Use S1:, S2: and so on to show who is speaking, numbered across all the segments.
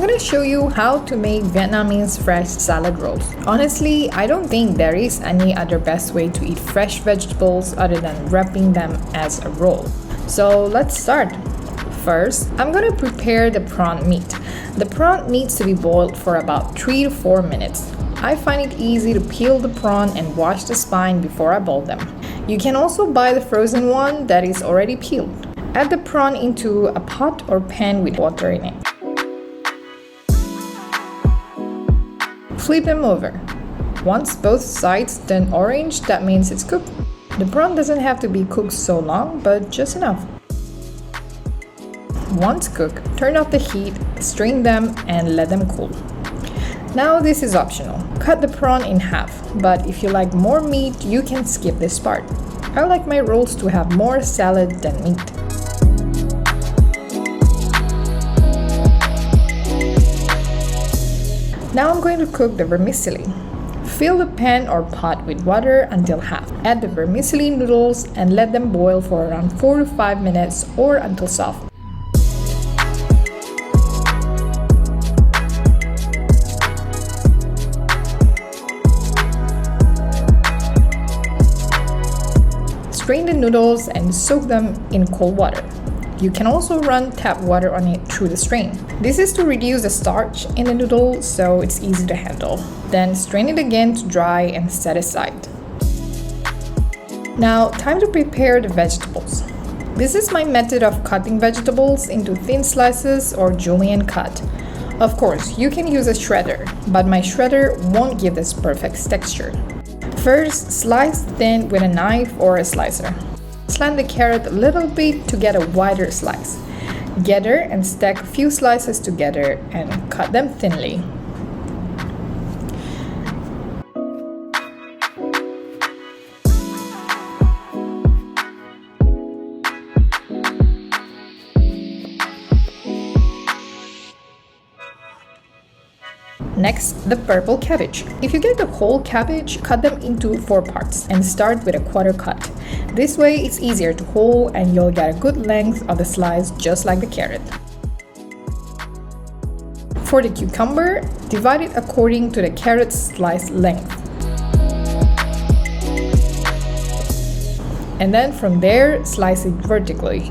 S1: gonna show you how to make Vietnamese fresh salad rolls. Honestly, I don't think there is any other best way to eat fresh vegetables other than wrapping them as a roll. So let's start. First, I'm gonna prepare the prawn meat. The prawn needs to be boiled for about 3 to 4 minutes. I find it easy to peel the prawn and wash the spine before I boil them. You can also buy the frozen one that is already peeled. Add the prawn into a pot or pan with water in it. Flip them over. Once both sides turn orange, that means it's cooked. The prawn doesn't have to be cooked so long, but just enough. Once cooked, turn off the heat, strain them, and let them cool. Now this is optional. Cut the prawn in half, but if you like more meat, you can skip this part. I like my rolls to have more salad than meat. Now I'm going to cook the vermicelli. Fill the pan or pot with water until half. Add the vermicelli noodles and let them boil for around 4 to 5 minutes or until soft. Strain the noodles and soak them in cold water. You can also run tap water on it through the strain. This is to reduce the starch in the noodle so it's easy to handle. Then strain it again to dry and set aside. Now, time to prepare the vegetables. This is my method of cutting vegetables into thin slices or julienne cut. Of course, you can use a shredder, but my shredder won't give this perfect texture. First, slice thin with a knife or a slicer. Slant the carrot a little bit to get a wider slice. Gather and stack a few slices together and cut them thinly. Next, the purple cabbage. If you get the whole cabbage, cut them into 4 parts and start with a quarter cut. This way it's easier to hold and you'll get a good length of the slice just like the carrot. For the cucumber, divide it according to the carrot's slice length. And then from there, slice it vertically,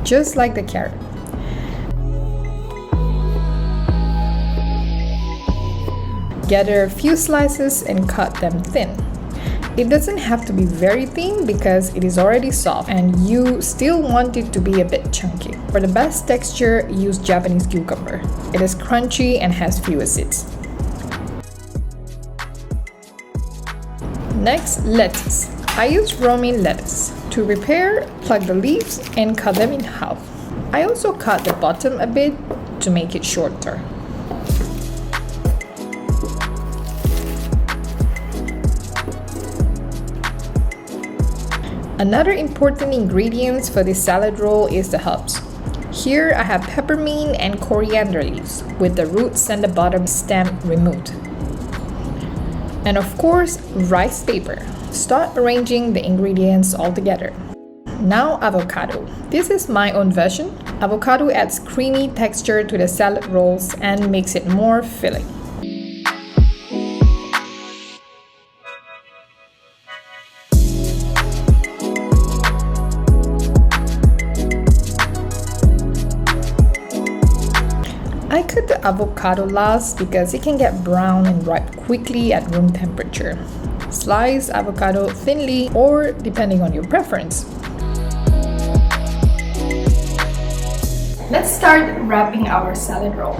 S1: just like the carrot. Gather a few slices and cut them thin. It doesn't have to be very thin because it is already soft and you still want it to be a bit chunky. For the best texture, use Japanese cucumber. It is crunchy and has few acids. Next, lettuce. I use romaine lettuce. To prepare, plug the leaves and cut them in half. I also cut the bottom a bit to make it shorter. Another important ingredient for this salad roll is the herbs. Here I have peppermint and coriander leaves with the roots and the bottom stem removed. And of course, rice paper. Start arranging the ingredients all together. Now avocado. This is my own version. Avocado adds creamy texture to the salad rolls and makes it more filling. I cut the avocado last because it can get brown and ripe quickly at room temperature. Slice avocado thinly or depending on your preference. Let's start wrapping our salad roll.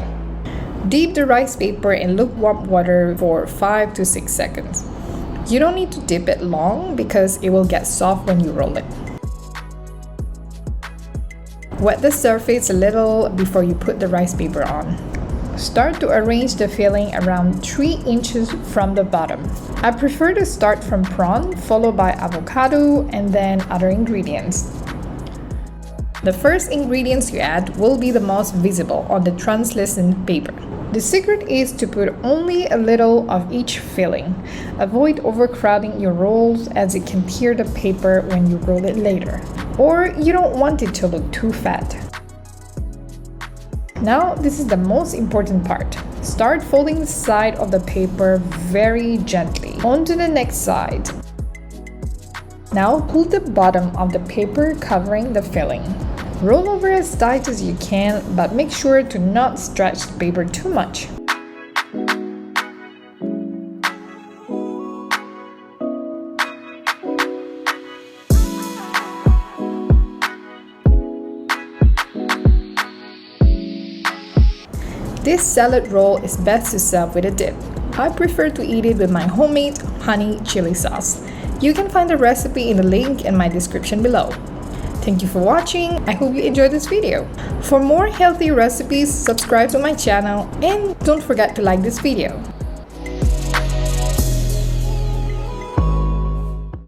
S1: Dip the rice paper in lukewarm water for 5 to 6 seconds. You don't need to dip it long because it will get soft when you roll it. Wet the surface a little before you put the rice paper on. Start to arrange the filling around 3 inches from the bottom. I prefer to start from prawn, followed by avocado, and then other ingredients. The first ingredients you add will be the most visible on the translucent paper. The secret is to put only a little of each filling. Avoid overcrowding your rolls as it can tear the paper when you roll it later. Or you don't want it to look too fat. Now, this is the most important part. Start folding the side of the paper very gently. On to the next side. Now, pull the bottom of the paper covering the filling. Roll over as tight as you can, but make sure to not stretch the paper too much. This salad roll is best to serve with a dip. I prefer to eat it with my homemade honey chili sauce. You can find the recipe in the link in my description below. Thank you for watching. I hope you enjoyed this video. For more healthy recipes, subscribe to my channel and don't forget to like this video.